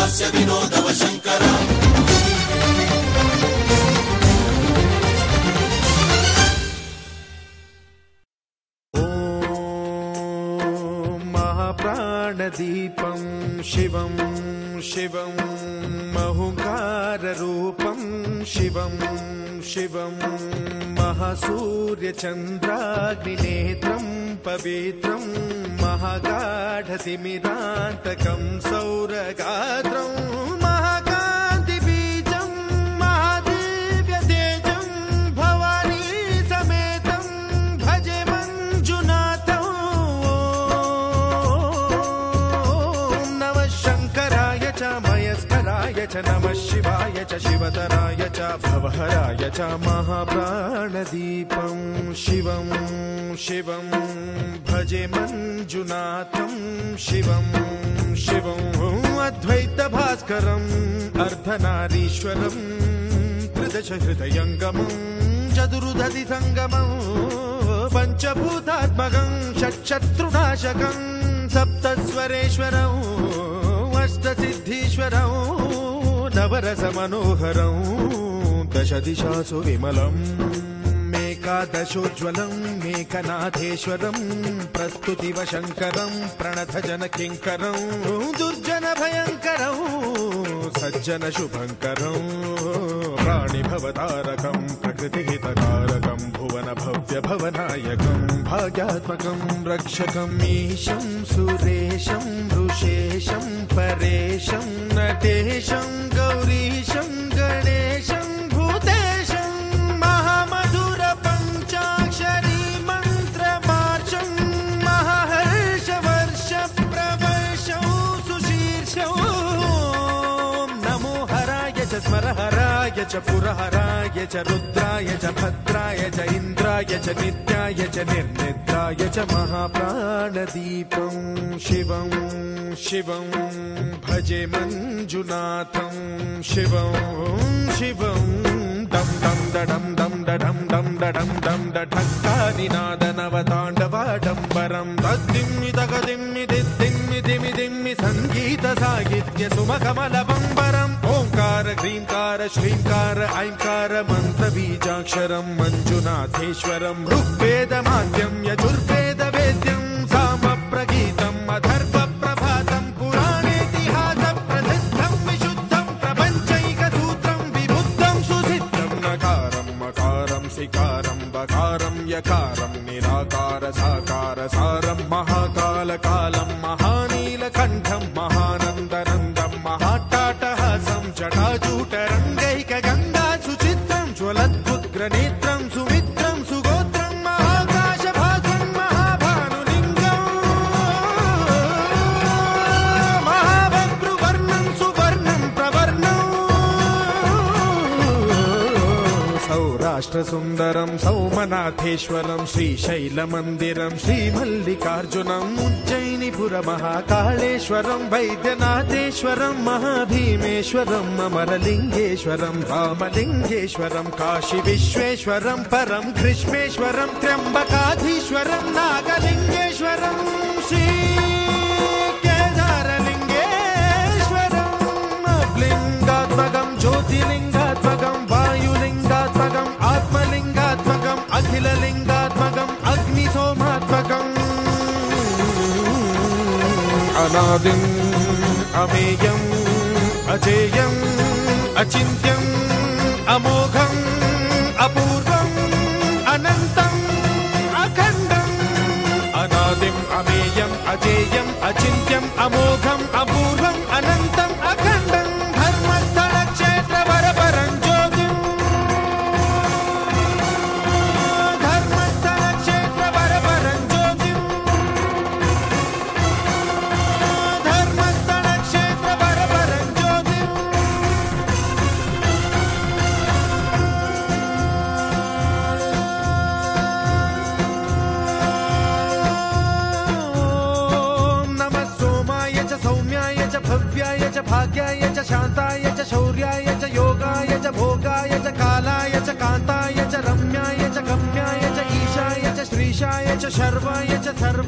ಹಾಸ್ಯ ವಿನೋದವ ಶಂಕರ. प्राणदीपं शिवं शिवं महुकाररूपं शिवं शिवं महासूर्यचन्द्राग्निनेत्रं पवित्रं महागाढतिमिरान्तकं सौरगात्रं महाकान्तिबीजं महादिव्यतेजं भवानी समेतं भजे मञ्जुनाथं. मयस्कराय च नमः शिवाय च शिवतराय च भवहराय च महाप्राणदीपं शिवं शिवं भजे मञ्जुनाथं शिवं शिवं अद्वैतभास्करम् अर्धनारीश्वरं त्रिदशहृदयङ्गमं चतुर्दधिसङ्गमं पञ्चभूतात्मकं षट्शत्रुनाशकं सप्तस्वरेश्वरं अष्टसिद्धीश्वरं नवरसमनोहरं दशदिशासु विमलम् एकादशोज्ज्वलं मेकनाथेश्वरं प्रस्तुतिवशङ्करं प्रणतजनकिङ्करं दुर्जनभयङ्करं सज्जनशुभङ्करं प्राणिभवतारकं प्रकृतिहितकारकं भुवनभव्यभवनायकं भाग्यात्मकं रक्षकं ईशं सुरेशं ऋषेशं परेशं नटेशं गौरीशं गणेशं भूतेशं महामधुर पञ्चाक्षरी मन्त्रमार्चं महाहर्षवर्ष प्रवर्षं सुशीर्षं. नमो हराय च स्मरहराय च पुरहराय च रुद्राय च भद्राय च इन्द्राय च नित्याय च निर्निद्राय च महाप्राणदीपं शिवं शिवं भजे मञ्जुनाथं शिवं शिवं. दं दं दडं दं दडं दं दडं दं दढक्कानिनादनवताण्डवाडम्बरं तद्दिम्मि तगदिम्मि दिद्दिम्मि दिमि दिम्मि सङ्गीतसाहित्य सुमकमलबम्बरम्. ओङ्कार ह्रीङ्कार श्रीङ्कार ऐङ्कार मन्त्रबीजाक्षरं मञ्जुनाथेश्वरं ऋग्वेदमाद्यं यजुर्वेदवेद्यं सामप्रगीतम् अथर्वप्रभातं पुराणेतिहासप्रसिद्धं विशुद्धं प्रपञ्चैकसूत्रं विबुद्धं सुसिद्धं. नकारं मकारं सिकारं बकारं यकारं निराकार साकार सारं महाकालकालं महानीलकण्ठं महानन्दनन्दं महाट्टाटहासं जटाजूटरङ्गैकगङ्गा सुचित्रं ज्वलद्भुग्रनेत्रं सुमित्रं सुगोत्रं महाकाशभासं महाभानुलिङ्गं महाभद्रुवर्णं सुवर्णं प्रवर्णं. सौराष्ट्रसुन्दरं सौमनाथेश्वरं श्रीशैलमन्दिरं श्रीमल्लिकार्जुनम् उज्जयिनीपुरमहाकाळेश्वरं वैद्यनाथेश्वरं महाभीमेश्वरम् अमरलिङ्गेश्वरं रामलिङ्गेश्वरं काशीविश्वेश्वरं परं कृष्णेश्वरं त्र्यम्बकाधीश्वरं नागलिङ्गेश्वरं श्रीकेदारलिङ्गेश्वरं लिङ्गात्मकं ज्योतिलिङ्गात्मकं वायुलिङ्गात्मकं आत्मलिङ्गात्मकम् अखिललिङ्गात्मकम् अग्निसोमात्मकम् अनादिम् अमेयम् अजेयम् अचिन्त्यम् अमोघम् अपूर्वम् अनन्तम् अखण्डम्. अनादिम् अमेयम् अजेयम् अचिन्त्यम् अमोघम् अपूर्वम् अनन्तम् अखण्डम्. धर्मस्थलक्षेत्रवरपरं ज्योतिम् धर्मस्थलक्षेत्रवरपरं ज्योतिम् धर्मस्थलक्षेत्रवरपरं ज्योतिम्. नमः सोमाय च सौम्याय च भव्याय च भाग्याय च शान्ताय च शौर्याय च योगाय च भोगाय च कालाय च कान्ताय च रम्याय च गम्याय च ईशाय च श्रीशाय च शर्वाय च सर्व